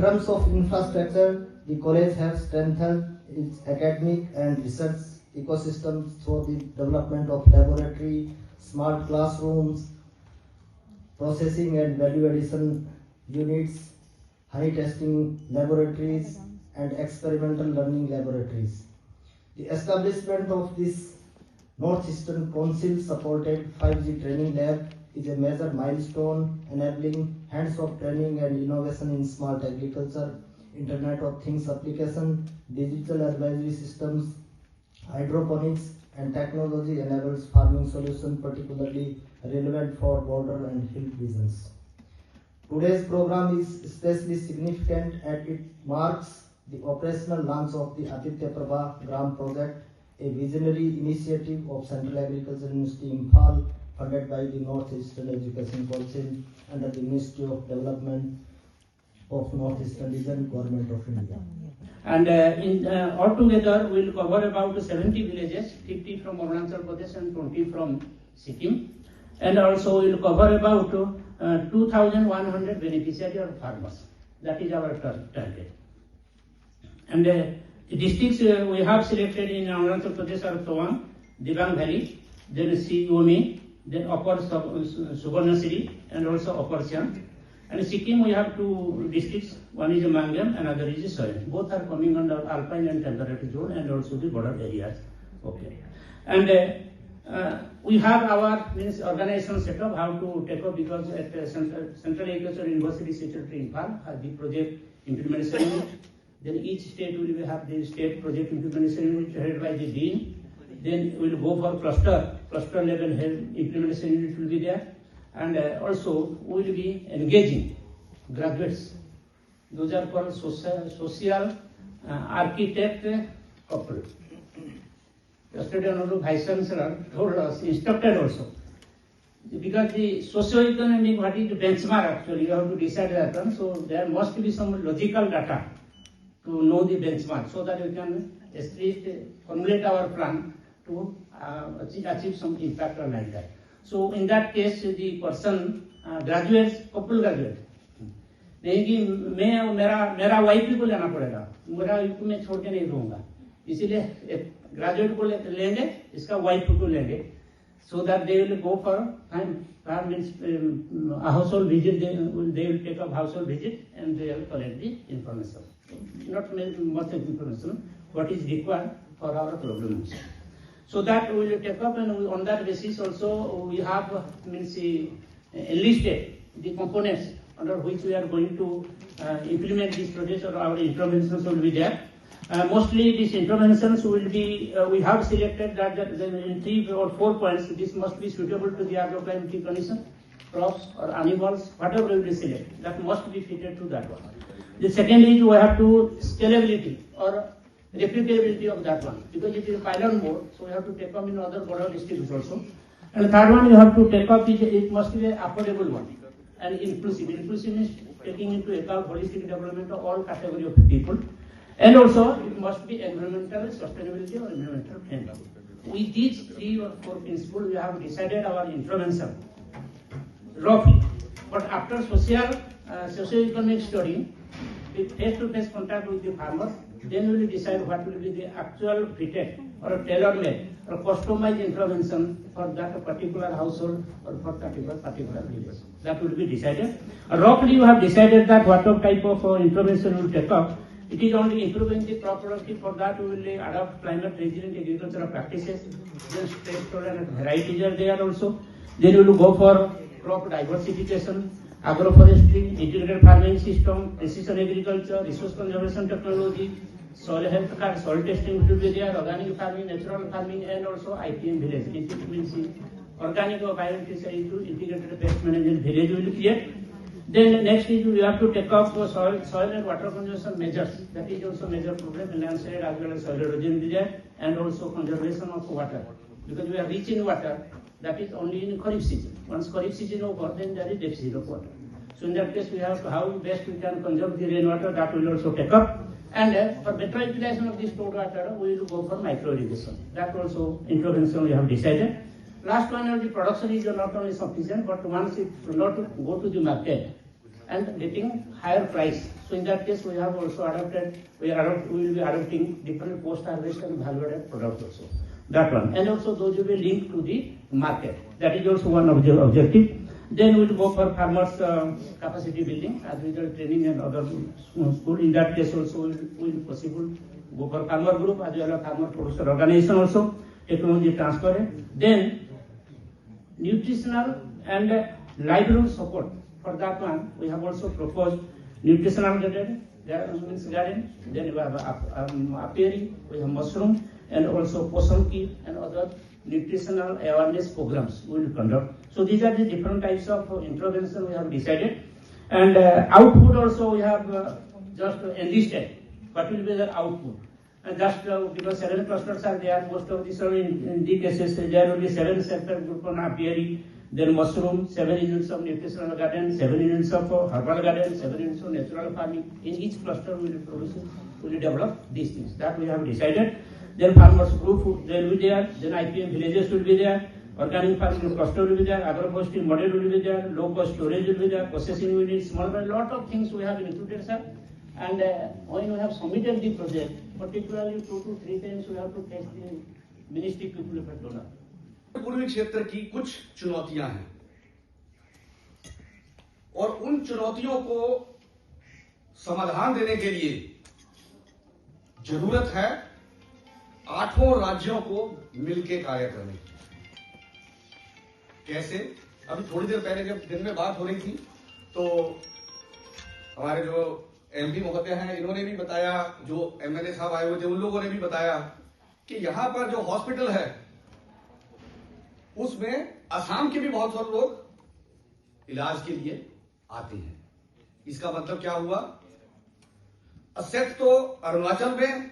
terms of infrastructure, the college has strengthened its academic and research ecosystems through the development of laboratory, smart classrooms, processing and value addition units, honey testing laboratories, and experimental learning laboratories. The establishment of this Northeastern Council supported 5G training lab is a major milestone enabling hands-on training and innovation in smart agriculture, Internet of Things application, digital advisory systems, hydroponics, and technology enables farming solutions particularly relevant for border and hill regions. Today's program is especially significant as it marks the operational launch of the Aditya Prabha Gram project, a visionary initiative of Central Agriculture University Imphal, funded by the Northeastern Education Council under the Ministry of Development of Northeastern Region, Government of India. And altogether we will cover about 70 villages, 50 from Arunachal Pradesh and 20 from Sikkim. And also we will cover about 2,100 beneficiary or farmers. That is our target. And the districts we have selected in Arunachal Pradesh are Tawang, Dibang Valley, then Siyomi, then Upper Subarnasiri, and also Upper Siang. And Sikkim we have two districts, one is Mangam, another is Soyan. Both are coming under alpine and temperate zone and also the border areas. Okay. And we have our organization set up how to take up because at Central Agriculture University Secretary in Imphal has the project implementation unit. Then each state will have the state project implementation unit headed by the dean. Then we will go for cluster level implementation unit will be there. And also we will be engaging graduates. Those are called social architect couple. Yesterday, Honorable Vice Chancellor told us, instructed also, because the socio-economic, what is the benchmark actually, you have to decide that one. So there must be some logical data to know the benchmark so that we can at least formulate our plan to achieve some impact like that. So in that case, the person graduates, couple graduate, नहीं कि मैं और मेरा wife को लेना पड़ेगा, मेरा wife मैं छोड़ के नहीं रहूँगा, इसीलिए ग्रेजुएट को लेंगे, इसका वाइफ को लेंगे, so that they will go for a household visit, they will take up household visit and they will collect the information, not much information, what is required for our problems. So that we will take up, and on that basis also we have enlisted the components under which we are going to implement these projects, or our interventions will be there. Mostly these interventions will be, we have selected that in 3 or 4 points, this must be suitable to the agroclimatic condition, crops or animals, whatever we will select, that must be fitted to that one. The second is we have to scalability or replicability of that one, because it is a pilot mode, so we have to take up in other border districts also. And the third one you have to take up, it must be an affordable one and inclusive. Inclusive means taking into account holistic development of all category of people. And also it must be environmental sustainability or environmental friendly. With these 3 or 4 principles we have decided our intervention roughly. But after socio-economic study, with face-to-face contact with the farmers, then we will decide what will be the actual fitted or tailor-made or customized intervention for that particular household or for particular village. That will be decided. Roughly you have decided that what type of intervention we will take up. It is only improving the crop productivity. For that we will adopt climate resilient agricultural practices. Then stress tolerant varieties are there also. Then we will go for crop diversification, agroforestry, integrated farming system, precision agriculture, resource conservation technology, soil health card, soil testing will be there, organic farming, natural farming, and also IPM village. It means organic or biointegrated integrated pest management village will create. Then next is we have to take up soil and water conservation measures. That is also major problem in landslide as well as soil erosion there, and also conservation of water. Because we are rich in water, that is only in Kharif season. Once Kharif season over, then there is deficit of water. So in that case, we have to how best we can conserve the rainwater, that we will also take up. And for better utilization of this stored water, we will go for micro irrigation. That also intervention we have decided. Last one, the production is not only sufficient, but once it not go to the market, and getting higher price. So in that case, we have also adopted, we will be adopting different post-harvest and value-added products also. That one. And also those will be linked to the market. That is also one of the objective. Then we will go for farmers capacity building as well as training and other school. In that case also will be possible go for farmer group as well as farmer producer organization also, technology transfer. Then nutritional and livelihood support. For that one, we have also proposed nutritional garden, then we have apiary, we have mushroom, and also Poshan kit and other nutritional awareness programs we will conduct. So these are the different types of intervention we have decided. And output also we have just enlisted. What will be the output? And just because 7 clusters are there, most of these are in the cases, there will be 7 separate group on apiary, then mushroom, 7 units of nutritional garden, 7 units of herbal garden, 7 units of natural farming. In each cluster we will produce, we will develop these things. That we have decided. Then farmers group they will be there, then IPM villages will be there, organic farming cluster will be there, agroforestry model will be there, low cost storage will be there, processing units, small, a lot of things we have included, sir. And when we have submitted the project, particularly 2 to 3 times we have to test the ministry people for donor. पूर्वी क्षेत्र की कुछ चुनौतियां हैं और उन चुनौतियों को समाधान देने के लिए जरूरत है 8 राज्यों को मिलकर कार्य करने की। कैसे? अभी थोड़ी देर पहले जब दिन में बात हो रही थी तो हमारे जो एमपी महोदय हैं इन्होंने भी बताया, जो एमएलए साहब आए हुए थे उन लोगों ने भी बताया कि यहां पर जो हॉस्पिटल है उसमें असम के भी बहुत सारे लोग इलाज के लिए आते हैं। इसका मतलब क्या हुआ? असेट तो अरुणाचल में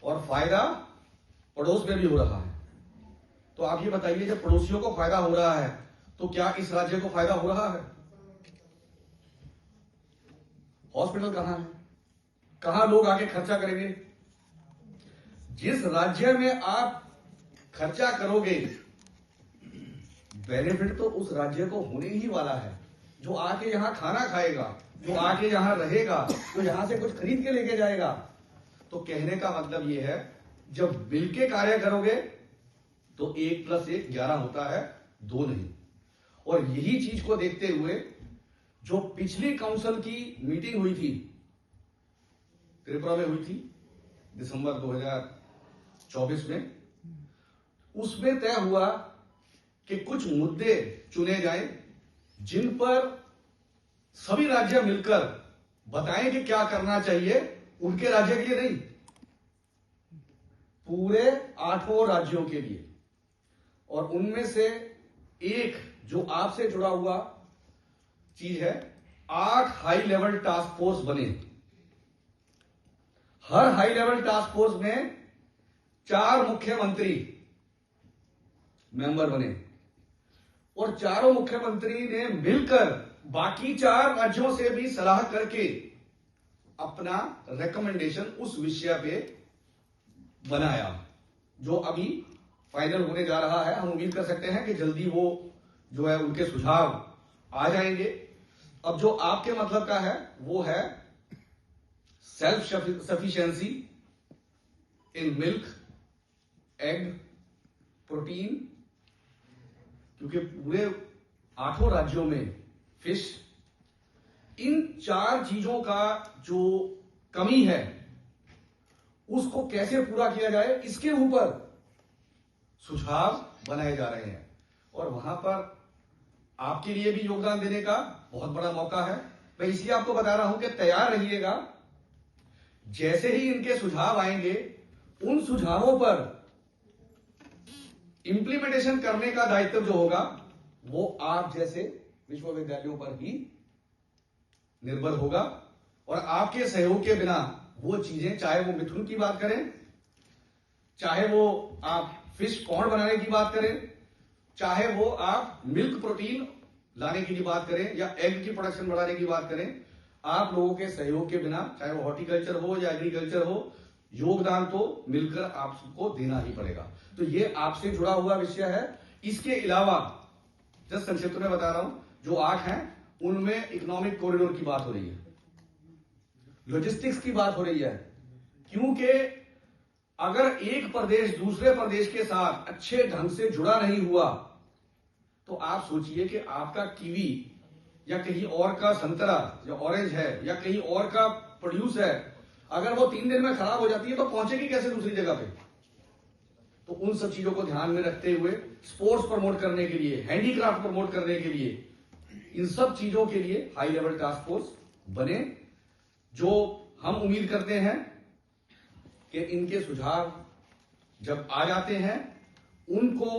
और फायदा पड़ोस में भी हो रहा है। तो आप ये बताइए, जब पड़ोसियों को फायदा हो रहा है तो क्या इस राज्य को फायदा हो रहा है? हॉस्पिटल कहां है? कहां लोग आके खर्चा करेंगे? जिस राज्य में आप खर्चा करोगे बेनिफिट तो उस राज्य को होने ही वाला है। जो आके यहां खाना खाएगा, जो आके यहां रहेगा, जो यहां से कुछ खरीद के लेके जाएगा। तो कहने का मतलब यह है, जब मिलके कार्य करोगे तो 1 + 1 11 होता है, 2 नहीं। और यही चीज को देखते हुए जो पिछली काउंसिल की मीटिंग हुई थी, त्रिपुरा में हुई थी दिसंबर 2024 में, उसमें तय हुआ कि कुछ मुद्दे चुने जाएं जिन पर सभी राज्य मिलकर बताएं कि क्या करना चाहिए, उनके राज्य के लिए नहीं, पूरे 8 राज्यों के लिए। और उनमें से एक जो आपसे जुड़ा हुआ चीज है, 8 हाई लेवल टास्क फोर्स बने। हर हाई लेवल टास्क फोर्स में 4 मुख्यमंत्री मेंबर बने और चारों मुख्यमंत्री ने मिलकर बाकी 4 राज्यों से भी सलाह करके अपना रिकमेंडेशन उस विषय पे बनाया, जो अभी फाइनल होने जा रहा है। हम उम्मीद कर सकते हैं कि जल्दी वो जो है उनके सुझाव आ जाएंगे। अब जो आपके मतलब का है वो है self sufficiency in milk, egg, protein, क्योंकि पूरे 8 राज्यों में फिश, इन 4 चीजों का जो कमी है उसको कैसे पूरा किया जाए, इसके ऊपर सुझाव बनाए जा रहे हैं। और वहां पर आपके लिए भी योगदान देने का बहुत बड़ा मौका है। मैं इसलिए आपको बता रहा हूं कि तैयार रहिएगा। जैसे ही इनके सुझाव आएंगे, उन सुझावों पर इंप्लीमेंटेशन करने का दायित्व जो होगा वो आप जैसे विश्वविद्यालयों पर ही निर्भर होगा। और आपके सहयोग के बिना वो चीजें, चाहे वो मिथुन की बात करें, चाहे वो आप फिश पॉन्ड बनाने की बात करें, चाहे वो आप मिल्क प्रोटीन लाने की बात करें या एग की प्रोडक्शन बढ़ाने की बात करें, आप लोगों के सहयोग के बिना, चाहे वो हॉर्टिकल्चर हो या एग्रीकल्चर हो, योगदान तो मिलकर आपको देना ही पड़ेगा। तो ये आपसे जुड़ा हुआ विषय है। इसके अलावा जस्ट संक्षिप्त में बता रहा हूं, जो 8 हैं उनमें इकोनॉमिक कॉरिडोर की बात हो रही है, लॉजिस्टिक्स की बात हो रही है, क्योंकि अगर एक प्रदेश दूसरे प्रदेश के साथ अच्छे ढंग से जुड़ा नहीं हुआ तो आप सोचिए कि आपका कीवी या कहीं और का संतरा या ऑरेंज है या कहीं और का प्रोड्यूस है, अगर वो 3 दिन में खराब हो जाती है तो पहुंचेगी कैसे दूसरी जगह पे। तो उन सब चीजों को ध्यान में रखते हुए स्पोर्ट्स प्रमोट करने के लिए, हैंडीक्राफ्ट प्रमोट करने के लिए, इन सब चीजों के लिए हाई लेवल टास्क फोर्स बने, जो हम उम्मीद करते हैं कि इनके सुझाव जब आ जाते हैं उनको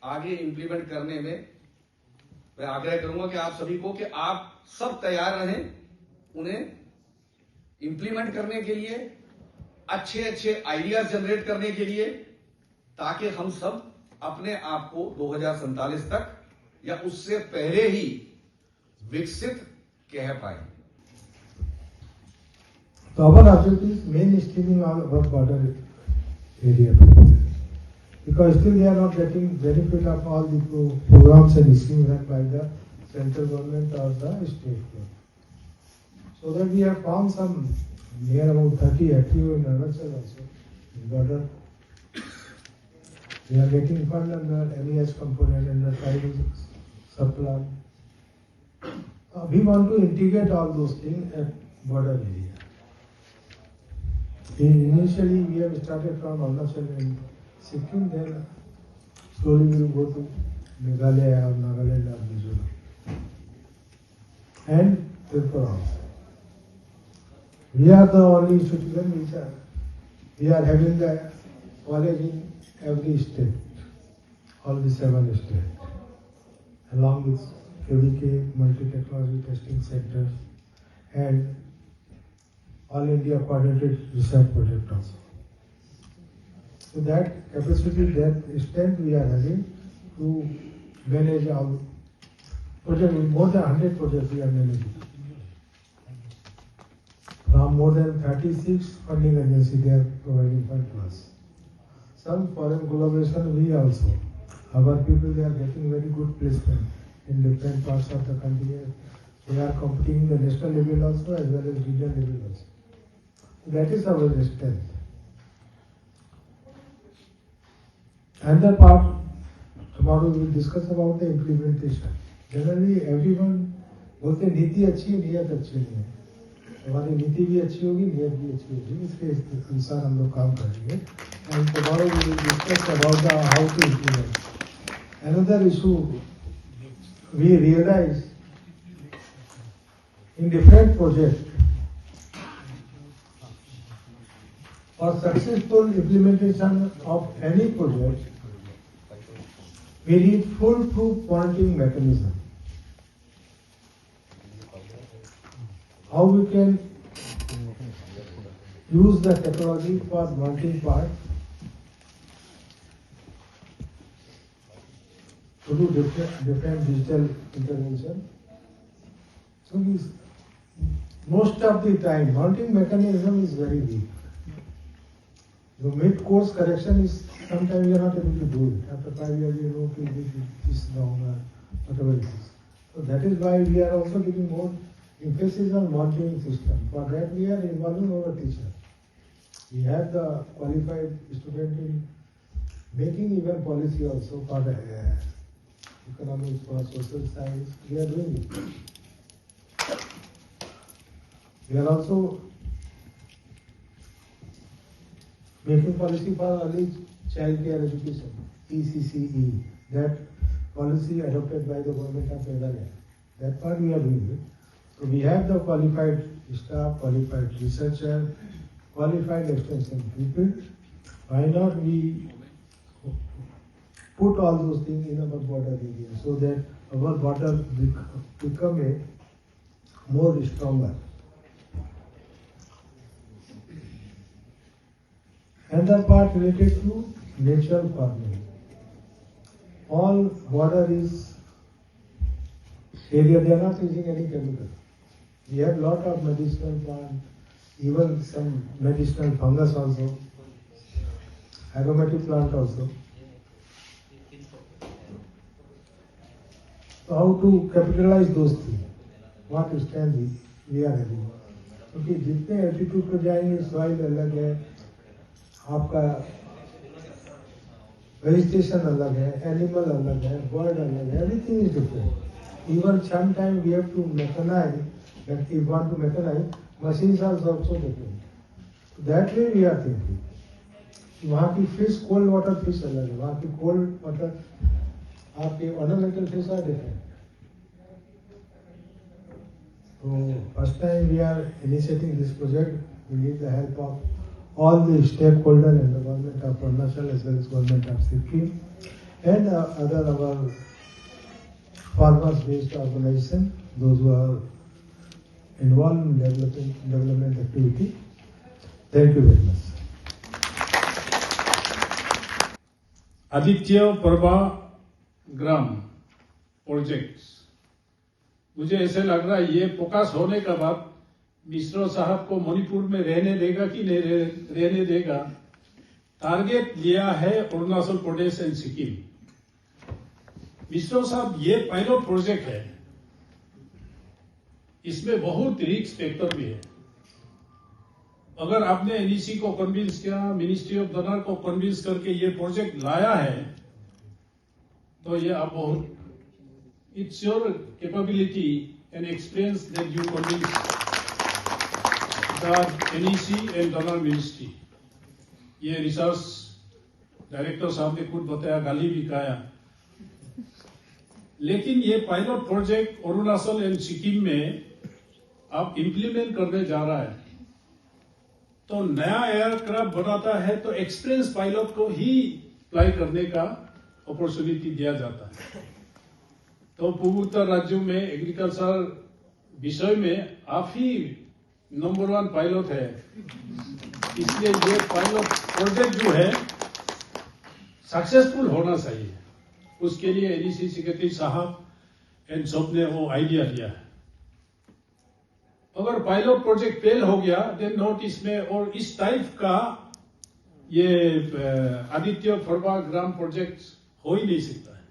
आगे इंप्लीमेंट करने में मैं आग्रह करूंगा कि आप सभी को कि आप सब तैयार रहें उन्हें इंप्लीमेंट करने के लिए, अच्छे अच्छे आइडियाज जनरेट करने के लिए, ताकि हम सब अपने आप को 2047 तक या उससे पहले ही विकसित कह पाए। So our objective is mainstreaming all our border area, because still they are not getting benefit of all the programs and schemes run by the central government or the state government. So that we have found some near about 30 active in Arunachal also in border. We are getting fund under MES component and the tribal subplan. We want to integrate all those things at border area. Initially, we have started from Arunachal and Sikkim, then slowly we will go to Meghalaya or Nagaland or Mizoram and Tripura also. We are the only institution which we are having the college in every state, all the 7 states, along with KVK, multi-technology testing centers, and All India Coordinated Research Project also. So that capacity, that strength we are having to manage our project. More than 100 projects we are managing. From more than 36 funding agencies, they are providing fund to us. Some foreign collaboration we also. Our people, they are getting very good placement in different parts of the country. They are competing in the national level also as well as regional level also. That is our strength. Another part, tomorrow we will discuss about the implementation. Generally everyone बोलते हैं नीति अच्छी है, नियत अच्छी नहीं है। हमारी नीति भी अच्छी होगी, नियत भी अच्छी होगी, इसके अनुसार हम लोग काम करेंगे। And tomorrow we will discuss about the how to implement. Another issue we realize in different projects, for successful implementation of any project, we need foolproof monitoring mechanism. How we can use the technology for monitoring part to do different digital intervention. So most of the time, monitoring mechanism is very weak. The mid-course correction is sometimes you are not able to do it. After 5 years, you know, this is wrong or whatever it is. So that is why we are also giving more emphasis on monitoring system. For that, we are involving our teacher. We have the qualified student in making even policy also for the economics, for social science. We are doing it. We are also making policy for early child care education, ECCE, that policy adopted by the government of Meghalaya. That part we are doing it. So we have the qualified staff, qualified researcher, qualified extension people. Why not we put all those things in our border area so that our border become a more stronger. Another part related to natural farming. All border is area, they are not using any chemical. We have lot of medicinal plant, even some medicinal fungus also, aromatic plant also. So how to capitalize those things? what strength we are having. क्योंकि जितने altitude पर जाएंगे soil अलग है, आपका vegetation अलग है, animal अलग है, बर्ड अलग है, everything is different. Even sometime we have to mechanize, like if you want to mechanize, machines are also different. That way we are thinking. वहाँ की फिश कोल्ड वाटर फिश अलग है, वहाँ की कोल्ड वाटर आपके ornamental fish are different. So first time we are initiating this project, we need the help of all the stakeholders and the government of Arunachal as well as government of Sikkim and other our farmers-based organization, those who are involved in development activity. Thank you very much. Aditya परवा ग्राम projects, मुझे ऐसे लग रहा है ये focus होने के बाद मिश्रा साहब को मणिपुर में रहने देगा कि नहीं रहने देगा. टारगेट लिया है अरुणाचल प्रदेश एंड सिक्किम. मिश्रा साहब, ये पायलट प्रोजेक्ट है, इसमें बहुत रिस्क फैक्टर भी है. अगर आपने एनईसी को कन्विंस किया, मिनिस्ट्री ऑफ डोनर को कन्विंस करके ये प्रोजेक्ट लाया है, तो ये आप बहुत, it's your capability and experience that you convince the NEC and donor ministry. ये रिसर्च डायरेक्टर साहब ने खुद बताया, गाली भी खाया. लेकिन ये pilot project Arunachal and Sikkim में आप इंप्लीमेंट करने जा रहा है, तो नया एयरक्राफ्ट बनाता है तो एक्सपीरियंस पायलट को ही फ्लाई करने का अपॉर्चुनिटी दिया जाता है. तो पूर्वोत्तर राज्यों में एग्रीकल्चर विषय में आप ही नंबर 1 पायलट है. इसलिए ये पायलट प्रोजेक्ट जो है सक्सेसफुल होना चाहिए. उसके लिए एनईसी सेक्रेटरी साहब एंड सब ने वो आइडिया दिया है. अगर पायलट प्रोजेक्ट फेल हो गया देन नॉर्थ ईस्ट में और इस टाइप का ये आदित्य फरवा ग्राम प्रोजेक्ट हो ही नहीं सकता है.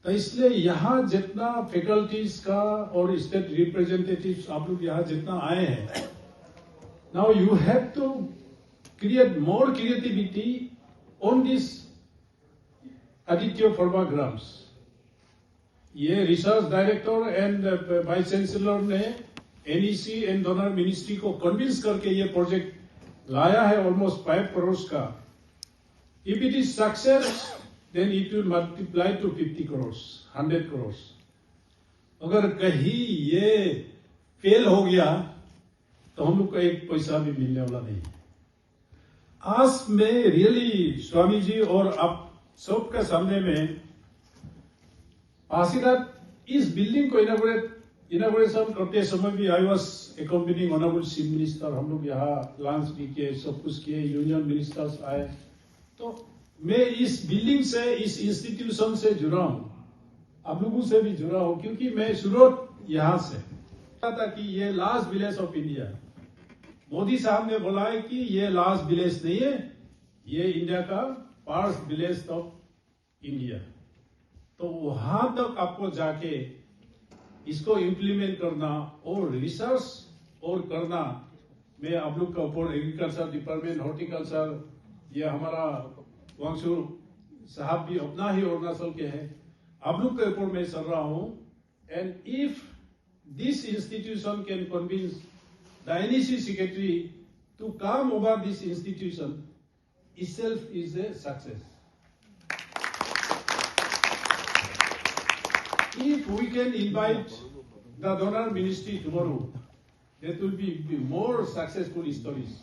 तो इसलिए यहाँ जितना फैकल्टीज का और स्टेट रिप्रेजेंटेटिव्स आप लोग यहाँ जितना आए हैं, now you have to create more creativity on this Aditya Farwa grams. ये research director and vice chancellor ने एनईसी एंड डोनर मिनिस्ट्री को कन्विंस करके ये प्रोजेक्ट लाया है ऑलमोस्ट 5 करोड़ का. If it is success then it will multiply two 50 crore, 100 crore. अगर कहीं ये फेल हो गया तो हम लोग को एक पैसा भी मिलने वाला नहीं. आज मैं रियली स्वामी जी और आप सबके सामने में पासीघाट इस बिल्डिंग को इनॉग्रेशन करते समय भी I was accompanying honourable chief minister. हम लोग यहाँ लंच भी किए, सब कुछ किए, यूनियन मिनिस्टर्स आए. तो मैं इस बिल्डिंग से, इस इंस्टीट्यूशन से जुड़ा हूं, आप लोगों से भी जुड़ा हूं, क्योंकि मैं शुरुआत यहाँ से था कि ये last village of India. Modi साहब ने बोला है कि ये लास्ट विलेज नहीं है, ये इंडिया का फर्स्ट विलेज ऑफ इंडिया. तो वहां तक आपको जाके इसको इम्प्लीमेंट करना और रिसर्च और करना, मैं आप लोग का ऊपर एग्रीकल्चर डिपार्टमेंट, हॉर्टिकल्चर, ये हमारा वांगशु साहब भी अपना ही अरुणाचल के हैं, आप लोग के ऊपर मैं चल रहा हूं. And if this institution can convince the NEC secretary to come over this institution, itself is a success. If we can invite the donor ministry tomorrow, that will be more successful stories.